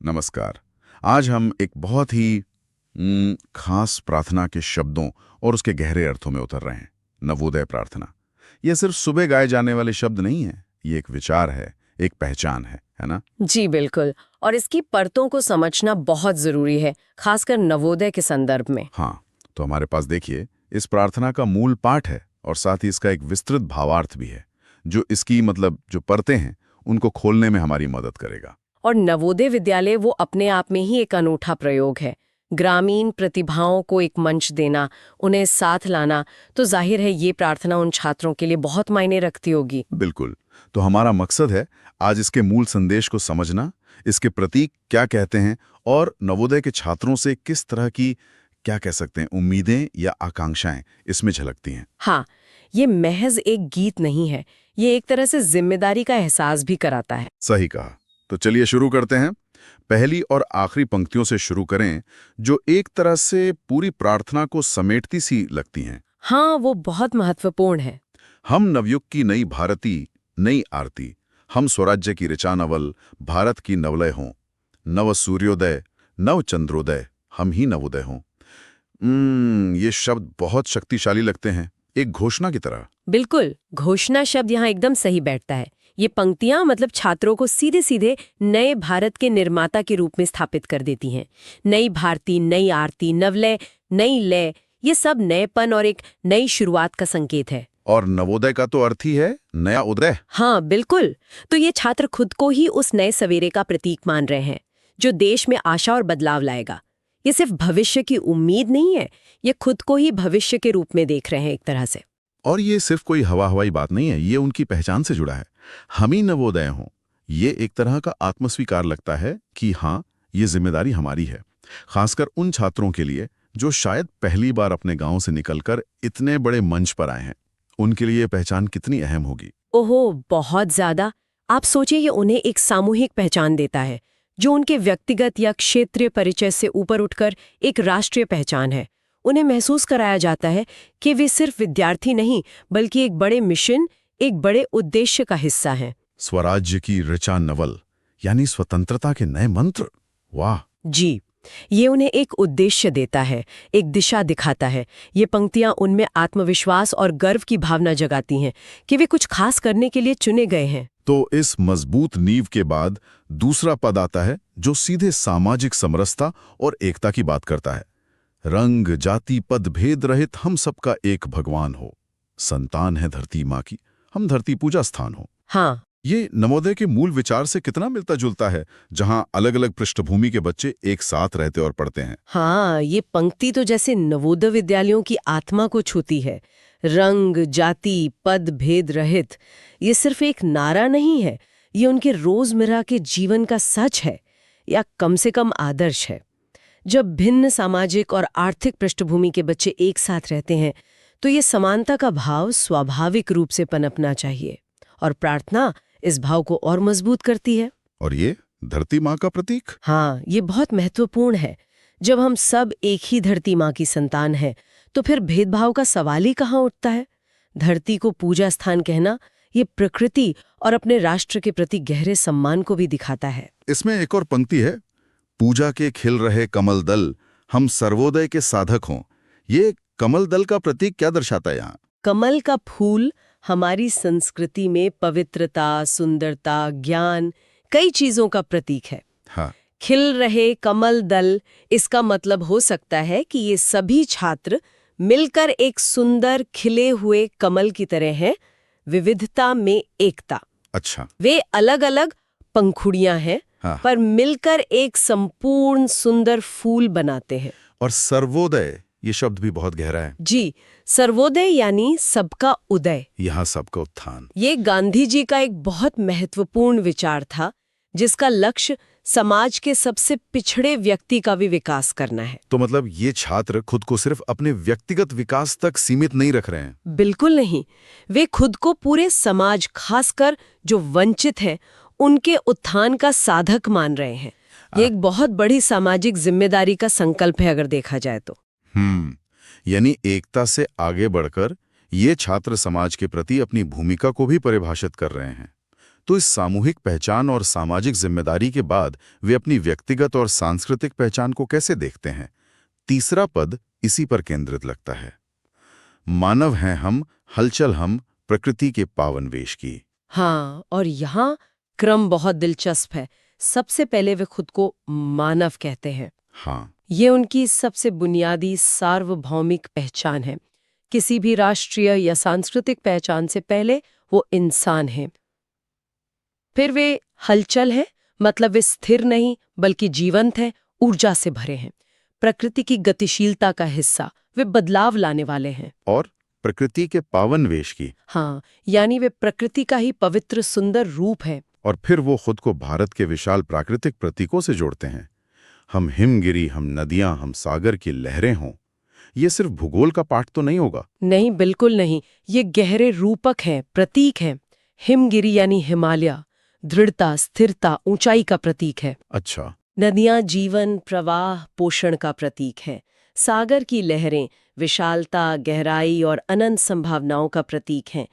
नमस्कार। आज हम एक बहुत ही खास प्रार्थना के शब्दों और उसके गहरे अर्थों में उतर रहे हैं। नवोदय प्रार्थना। यह सिर्फ सुबह गाए जाने वाले शब्द नहीं है, ये एक विचार है, एक पहचान है ना? जी बिल्कुल। और इसकी परतों को समझना बहुत जरूरी है, खासकर नवोदय के संदर्भ में। हाँ, तो हमारे पास देखिए, इस प्रार्थना का मूल पाठ है और साथ ही इसका एक विस्तृत भावार्थ भी है, जो इसकी जो परतें हैं, उनको खोलने में हमारी मदद करेगा। और नवोदय विद्यालय वो अपने आप में ही एक अनूठा प्रयोग है। ग्रामीण प्रतिभाओं को एक मंच देना, उन्हें साथ लाना, तो जाहिर है ये प्रार्थना उन छात्रों के लिए बहुत मायने रखती होगी। बिल्कुल। तो हमारा मकसद है आज इसके मूल संदेश को समझना, इसके प्रतीक क्या कहते हैं और नवोदय के छात्रों से किस तरह की, क्या कह सकते हैं, उम्मीदें या आकांक्षाएं इसमें झलकती हैं। हाँ, ये महज एक गीत नहीं है, ये एक तरह से जिम्मेदारी का एहसास भी कराता है। सही कहा। तो चलिए शुरू करते हैं। पहली और आखिरी पंक्तियों से शुरू करें, जो एक तरह से पूरी प्रार्थना को समेटती सी लगती हैं। हाँ, वो बहुत महत्वपूर्ण है। हम नवयुग की नई भारती, नई आरती, हम स्वराज्य की ऋचा नवल, भारत की नवलय हों, नव सूर्योदय, नव चंद्रोदय, हम ही नवोदय हों। ये शब्द बहुत शक्तिशाली लगते हैं, एक घोषणा की तरह। बिल्कुल, घोषणा शब्द यहाँ एकदम सही बैठता है। ये पंक्तियां छात्रों को सीधे सीधे नए भारत के निर्माता के रूप में स्थापित कर देती हैं। नई भारती, नई आरती, नवलय, नई लय, ये सब नएपन और एक नई शुरुआत का संकेत है। और नवोदय का तो अर्थ ही है नया उदय। हाँ बिल्कुल। तो ये छात्र खुद को ही उस नए सवेरे का प्रतीक मान रहे हैं, जो देश में आशा और बदलाव लाएगा। ये सिर्फ भविष्य की उम्मीद नहीं है, ये खुद को ही भविष्य के रूप में देख रहे हैं एक तरह से। और ये सिर्फ कोई हवा हवाई बात नहीं है, ये उनकी पहचान से जुड़ा है। हम ही नवोदय हों, ये एक तरह का आत्मस्वीकार लगता है कि हाँ, ये जिम्मेदारी हमारी है। खासकर उन छात्रों के लिए जो शायद पहली बार अपने गांव से निकलकर इतने बड़े मंच पर आए हैं। उनके लिए ये पहचान कितनी अहम होगी। ओहो, बहुत ज्यादा। आप सोचिए, ये उन्हें एक सामूहिक पहचान देता है, जो उनके व्यक्तिगत या क्षेत्रीय परिचय से ऊपर उठकर एक राष्ट्रीय पहचान है। उन्हें महसूस कराया जाता है कि वे सिर्फ विद्यार्थी नहीं, बल्कि एक बड़े मिशन, एक बड़े उद्देश्य का हिस्सा हैं। स्वराज्य की ऋचा नवल, यानी स्वतंत्रता के नए मंत्र। वाह! जी, ये उन्हें एक उद्देश्य देता है, एक दिशा दिखाता है। ये पंक्तियां उनमें आत्मविश्वास और गर्व की भावना जगाती हैं कि वे कुछ खास करने के लिए चुने गए हैं। तो इस मजबूत नींव के बाद दूसरा पद आता है, जो सीधे सामाजिक समरसता और एकता की बात करता है। रंग जाति पद भेद रहित हम सबका एक भगवान हो, संतान है धरती माँ की, हम धरती पूजा स्थान हो। हाँ, ये नवोदय के मूल विचार से कितना मिलता जुलता है, जहां अलग अलग पृष्ठभूमि के बच्चे एक साथ रहते और पढ़ते हैं। हाँ, ये पंक्ति तो जैसे नवोदय विद्यालयों की आत्मा को छूती है। रंग जाति पद भेद रहित, ये सिर्फ एक नारा नहीं है, ये उनके रोजमर्रा के जीवन का सच है, या कम से कम आदर्श है। जब भिन्न सामाजिक और आर्थिक पृष्ठभूमि के बच्चे एक साथ रहते हैं, तो ये समानता का भाव स्वाभाविक रूप से पनपना चाहिए, और प्रार्थना इस भाव को और मजबूत करती है। और ये धरती माँ का प्रतीक। हाँ, ये बहुत महत्वपूर्ण है। जब हम सब एक ही धरती माँ की संतान हैं, तो फिर भेदभाव का सवाल ही कहाँ उठता है। धरती को पूजा स्थान कहना, ये प्रकृति और अपने राष्ट्र के प्रति गहरे सम्मान को भी दिखाता है। इसमें एक और पंक्ति है, पूजा के खिल रहे कमल दल, हम सर्वोदय के साधक हों। ये कमल दल का प्रतीक क्या दर्शाता है यहाँ? कमल का फूल हमारी संस्कृति में पवित्रता, सुंदरता, ज्ञान, कई चीजों का प्रतीक है। हाँ, खिल रहे कमल दल, इसका मतलब हो सकता है कि ये सभी छात्र मिलकर एक सुंदर खिले हुए कमल की तरह हैं, विविधता में एकता। अच्छा। वे अलग अलग पंखुड़ियां हैं, हाँ। पर मिलकर एक संपूर्ण सुंदर फूल बनाते हैं। और सर्वोदय, ये शब्द भी बहुत गहरा है। जी, सर्वोदय यानी सबका उदय। यहाँ सबका उत्थान। ये गांधी जी का एक बहुत महत्वपूर्ण विचार था, जिसका लक्ष्य समाज के सबसे पिछड़े व्यक्ति का भी विकास करना है। तो ये छात्र खुद को सिर्फ अपने व्यक्तिगत विकास तक सीमित नहीं रख रहे हैं। बिल्कुल नहीं, वे खुद को पूरे समाज, खासकर जो वंचित हैं, उनके उत्थान का साधक मान रहे हैं। ये एक बहुत बड़ी सामाजिक जिम्मेदारी का संकल्प है, अगर देखा जाए तो। यानी एकता से आगे बढ़कर ये छात्र समाज के प्रति अपनी भूमिका को भी परिभाषित कर रहे हैं। तो इस सामूहिक पहचान और सामाजिक जिम्मेदारी के बाद वे अपनी व्यक्तिगत और सांस्कृतिक पहचान को कैसे देखते हैं? तीसरा पद इसी पर केंद्रित लगता है। मानव हैं हम, हलचल हम, प्रकृति के पावन वेश की। हाँ, और यहाँ क्रम बहुत दिलचस्प है। सबसे पहले वे खुद को मानव कहते हैं। हाँ, ये उनकी सबसे बुनियादी सार्वभौमिक पहचान है। किसी भी राष्ट्रीय या सांस्कृतिक पहचान से पहले वो इंसान हैं। फिर वे हलचल हैं, मतलब वे स्थिर नहीं बल्कि जीवंत हैं, ऊर्जा से भरे हैं, प्रकृति की गतिशीलता का हिस्सा, वे बदलाव लाने वाले हैं। और प्रकृति के पावन वेश की। हाँ, यानी वे प्रकृति का ही पवित्र सुंदर रूप है। और फिर वो खुद को भारत के विशाल प्राकृतिक प्रतीकों से जोड़ते हैं। हम हिमगिरी, हम नदियां, हम सागर की लहरें हों। ये सिर्फ भूगोल का पाठ तो नहीं होगा। नहीं, बिल्कुल नहीं। ये गहरे रूपक हैं, प्रतीक हैं। हिमगिरी यानी हिमालय, दृढ़ता, स्थिरता, ऊंचाई का प्रतीक है। अच्छा। नदियां जीवन, प्रवाह, पोषण का प्रतीक है। सागर की लहरें विशालता, गहराई और अनंत संभावनाओं का प्रतीक हैं।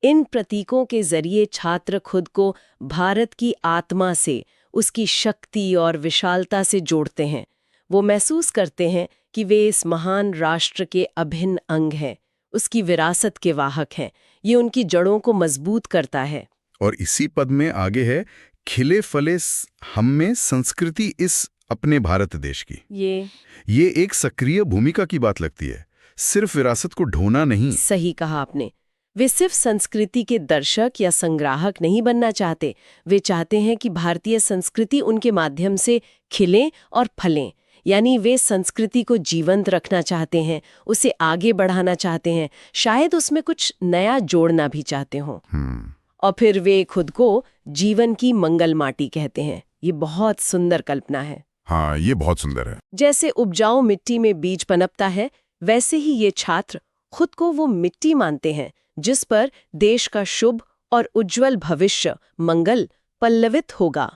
इन प्रतीकों के जरिए छात्र खुद को भारत की आत्मा से, उसकी शक्ति और विशालता से जोड़ते हैं। वो महसूस करते हैं कि वे इस महान राष्ट्र के अभिन्न अंग हैं, उसकी विरासत के वाहक हैं। ये उनकी जड़ों को मजबूत करता है। और इसी पद में आगे है, खिले फले हम में संस्कृति इस अपने भारत देश की। ये एक सक्रिय भूमिका की बात लगती है, सिर्फ विरासत को ढोना नहीं। सही कहा आपने। वे सिर्फ संस्कृति के दर्शक या संग्राहक नहीं बनना चाहते। वे चाहते हैं कि भारतीय संस्कृति उनके माध्यम से खिले और फलें। यानी वे संस्कृति को जीवंत रखना चाहते हैं, उसे आगे बढ़ाना चाहते हैं, शायद उसमें कुछ नया जोड़ना भी चाहते हों। और फिर वे खुद को जीवन की मंगल माटी कहते हैं। ये बहुत सुंदर कल्पना है। हाँ, ये बहुत सुंदर है। जैसे उपजाऊ मिट्टी में बीज पनपता है, वैसे ही ये छात्र खुद को वो मिट्टी मानते हैं जिस पर देश का शुभ और उज्जवल भविष्य, मंगल पल्लवित होगा।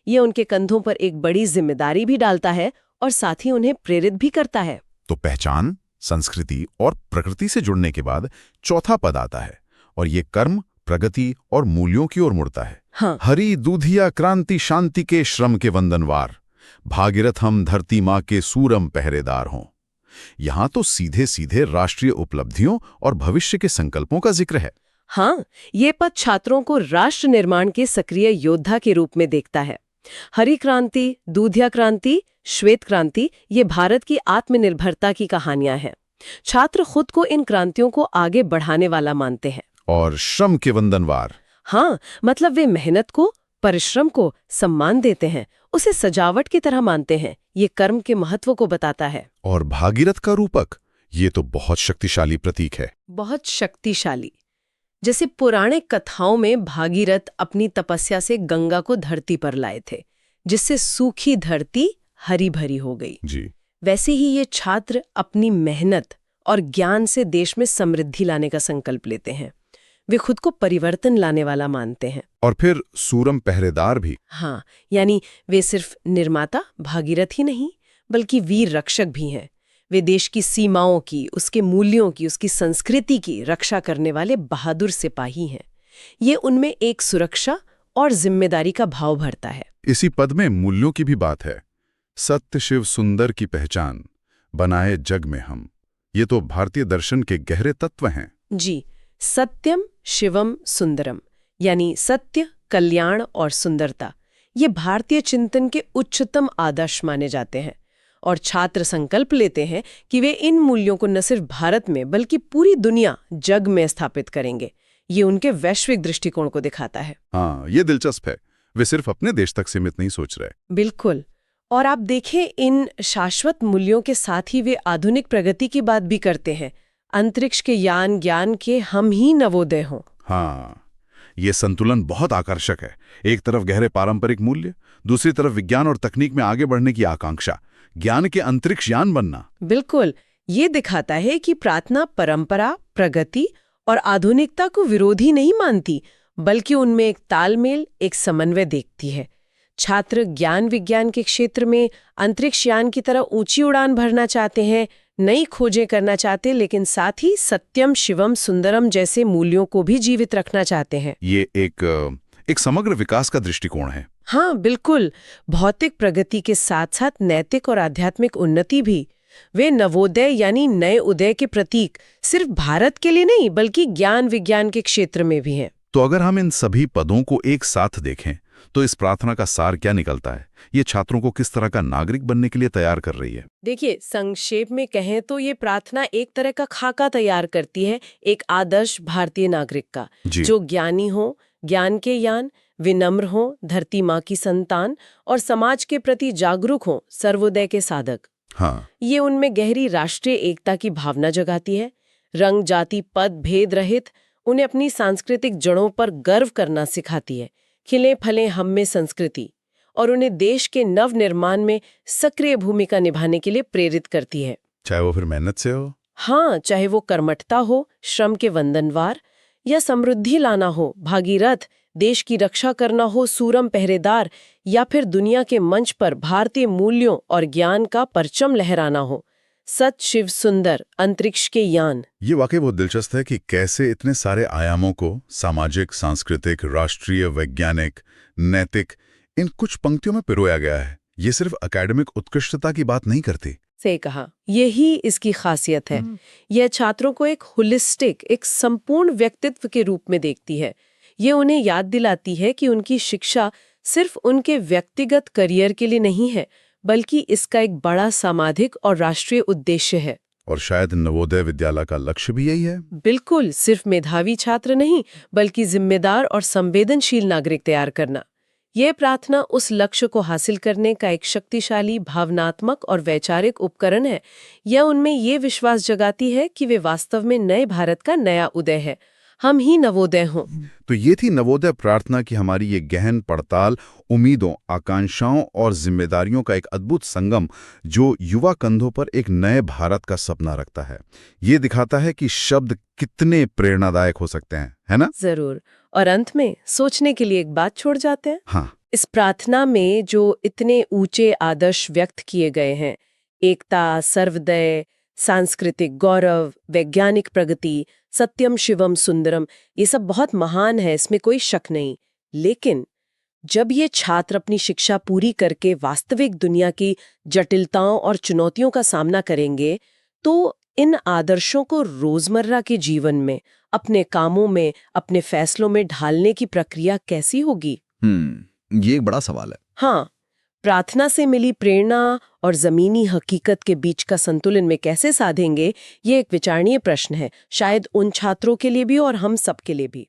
ये उनके कंधों पर एक बड़ी जिम्मेदारी भी डालता है और साथ ही उन्हें प्रेरित भी करता है। तो पहचान, संस्कृति और प्रकृति से जुड़ने के बाद चौथा पद आता है, और ये कर्म, प्रगति और मूल्यों की ओर मुड़ता है। हाँ। हरि दूधिया क्रांति शांति के श्रम के वंदनवार, भागीरथ हम धरती माँ के सूरम पहरेदार हों। यहाँ तो सीधे सीधे राष्ट्रीय उपलब्धियों और भविष्य के संकल्पों का जिक्र है। हाँ, ये पद छात्रों को राष्ट्र निर्माण के सक्रिय योद्धा के रूप में देखता है। हरी क्रांति, दूधिया क्रांति, श्वेत क्रांति, ये भारत की आत्मनिर्भरता की कहानियां हैं। छात्र खुद को इन क्रांतियों को आगे बढ़ाने वाला मानते हैं। और श्रम के वंदनवार। हाँ, मतलब वे मेहनत को, परिश्रम को सम्मान देते हैं, उसे सजावट की तरह मानते हैं। ये कर्म के महत्व को बताता है। और भागीरथ का रूपक, ये तो बहुत शक्तिशाली प्रतीक है। बहुत शक्तिशाली। जैसे पुराने कथाओं में भागीरथ अपनी तपस्या से गंगा को धरती पर लाए थे, जिससे सूखी धरती हरी भरी हो गई। जी। वैसे ही ये छात्र अपनी मेहनत और ज्ञान से देश में समृद्धि लाने का संकल्प लेते हैं। वे खुद को परिवर्तन लाने वाला मानते हैं। और फिर सूरम पहरेदार भी। हाँ, यानी वे सिर्फ निर्माता भागीरथ ही नहीं, बल्कि वीर रक्षक भी हैं। वे देश की सीमाओं की, उसके मूल्यों की, उसकी संस्कृति की रक्षा करने वाले बहादुर सिपाही हैं। ये उनमें एक सुरक्षा और जिम्मेदारी का भाव भरता है। इसी पद में मूल्यों की भी बात है। सत्य शिव सुंदर की पहचान, बनाए जग में हम। ये तो भारतीय दर्शन के गहरे तत्व हैं। जी, सत्यम शिवम सुंदरम, यानी सत्य, कल्याण और सुंदरता, ये भारतीय चिंतन के उच्चतम आदर्श माने जाते हैं। और छात्र संकल्प लेते हैं कि वे इन मूल्यों को न सिर्फ भारत में बल्कि पूरी दुनिया, जग में स्थापित करेंगे। ये उनके वैश्विक दृष्टिकोण को दिखाता है। हाँ, ये दिलचस्प है। वे सिर्फ अपने देश तक सीमित नहीं सोच रहे। बिल्कुल। और आप देखें, इन शाश्वत मूल्यों के साथ ही वे आधुनिक प्रगति की बात भी करते हैं। अंतरिक्ष के यान ज्ञान के हम ही नवोदय हों। हाँ, ये संतुलन बहुत आकर्षक है। एक तरफ गहरे पारंपरिक मूल्य, दूसरी तरफ विज्ञान और तकनीक में आगे बढ़ने की आकांक्षा, ज्ञान के अंतरिक्ष यान बनना। बिल्कुल, ये दिखाता है कि प्रार्थना परंपरा, प्रगति और आधुनिकता को विरोधी नहीं मानती, बल्कि उनमें एक तालमेल, एक समन्वय देखती है। छात्र ज्ञान विज्ञान के क्षेत्र में अंतरिक्ष यान की तरह ऊंची उड़ान भरना चाहते हैं, नई खोजें करना चाहते, लेकिन साथ ही सत्यम शिवम सुंदरम जैसे मूल्यों को भी जीवित रखना चाहते हैं। ये एक समग्र विकास का दृष्टिकोण है। हाँ बिल्कुल, भौतिक प्रगति के साथ साथ नैतिक और आध्यात्मिक उन्नति भी। वे नवोदय यानी नए उदय के प्रतीक सिर्फ भारत के लिए नहीं बल्कि ज्ञान विज्ञान के क्षेत्र में भी हैं। तो अगर हम इन सभी पदों को एक साथ देखें तो इस प्रार्थना का सार क्या निकलता है? ये छात्रों को किस तरह का नागरिक बनने के लिए तैयार कर रही है? देखिए, संक्षेप में कहें तो ये प्रार्थना एक तरह का खाका तैयार करती है एक आदर्श भारतीय नागरिक का, जो ज्ञानी हो, ज्ञान के यान, विनम्र हो, धरती माँ की संतान और समाज के प्रति जागरूक हो, सर्वोदय के साधक। हाँ, ये उनमें गहरी राष्ट्रीय एकता की भावना जगाती है, रंग जाति पद भेद रहित उन्हें अपनी सांस्कृतिक जड़ों पर गर्व करना सिखाती है, खिले फले हम में संस्कृति, और उन्हें देश के नव निर्माण में सक्रिय भूमिका निभाने के लिए प्रेरित करती है। चाहे वो फिर मेहनत से हो। हाँ, चाहे वो कर्मठता हो, श्रम के वंदनवार, या समृद्धि लाना हो, भागीरथ, देश की रक्षा करना हो, सूरम पहरेदार, या फिर दुनिया के मंच पर भारतीय मूल्यों और ज्ञान का परचम लहराना हो, सत शिव सुंदर, अंतरिक्ष के यान। ये वाकई बहुत दिलचस्प है कि कैसे इतने सारे आयामों को सामाजिक, सांस्कृतिक, राष्ट्रीय, वैज्ञानिक, नैतिक इन कुछ पंक्तियों में पिरोया गया है। ये सिर्फ एकेडमिक उत्कृष्टता की बात नहीं करती। सही कहा, यही इसकी खासियत है। यह छात्रों को एक होलिस्टिक, एक संपूर्ण व्यक्तित्व के रूप में देखती है। ये उन्हें याद दिलाती है कि उनकी शिक्षा सिर्फ उनके व्यक्तिगत करियर के लिए नहीं है, बल्कि इसका एक बड़ा सामाजिक और राष्ट्रीय उद्देश्य है। और शायद नवोदय विद्यालय का लक्ष्य भी यही है। बिल्कुल, सिर्फ मेधावी छात्र नहीं, बल्कि जिम्मेदार और संवेदनशील नागरिक तैयार करना। यह प्रार्थना उस लक्ष्य को हासिल करने का एक शक्तिशाली भावनात्मक और वैचारिक उपकरण है। यह उनमें ये विश्वास जगाती है कि वे वास्तव में नए भारत का नया उदय है, हम ही नवोदय हों। तो ये थी नवोदय प्रार्थना की हमारी ये गहन पड़ताल, उम्मीदों, आकांक्षाओं और जिम्मेदारियों का एक अद्भुत संगम जो युवा कंधों पर एक नए भारत का सपना रखता है। ये दिखाता है कि शब्द कितने प्रेरणादायक हो सकते हैं, है ना? जरूर। और अंत में सोचने के लिए एक बात छोड़ जाते हैं। हाँ, इस प्रार्थना में जो इतने ऊंचे आदर्श व्यक्त किए गए हैं, एकता, सर्वोदय, सांस्कृतिक गौरव, वैज्ञानिक प्रगति, सत्यम शिवम सुंदरम, ये सब बहुत महान है, इसमें कोई शक नहीं। लेकिन जब ये छात्र अपनी शिक्षा पूरी करके वास्तविक दुनिया की जटिलताओं और चुनौतियों का सामना करेंगे, तो इन आदर्शों को रोजमर्रा के जीवन में, अपने कामों में, अपने फैसलों में ढालने की प्रक्रिया कैसी होगी? ये एक बड़ा सवाल है। हाँ, प्रार्थना से मिली प्रेरणा और जमीनी हकीकत के बीच का संतुलन में कैसे साधेंगे, ये एक विचारणीय प्रश्न है, शायद उन छात्रों के लिए भी और हम सब के लिए भी।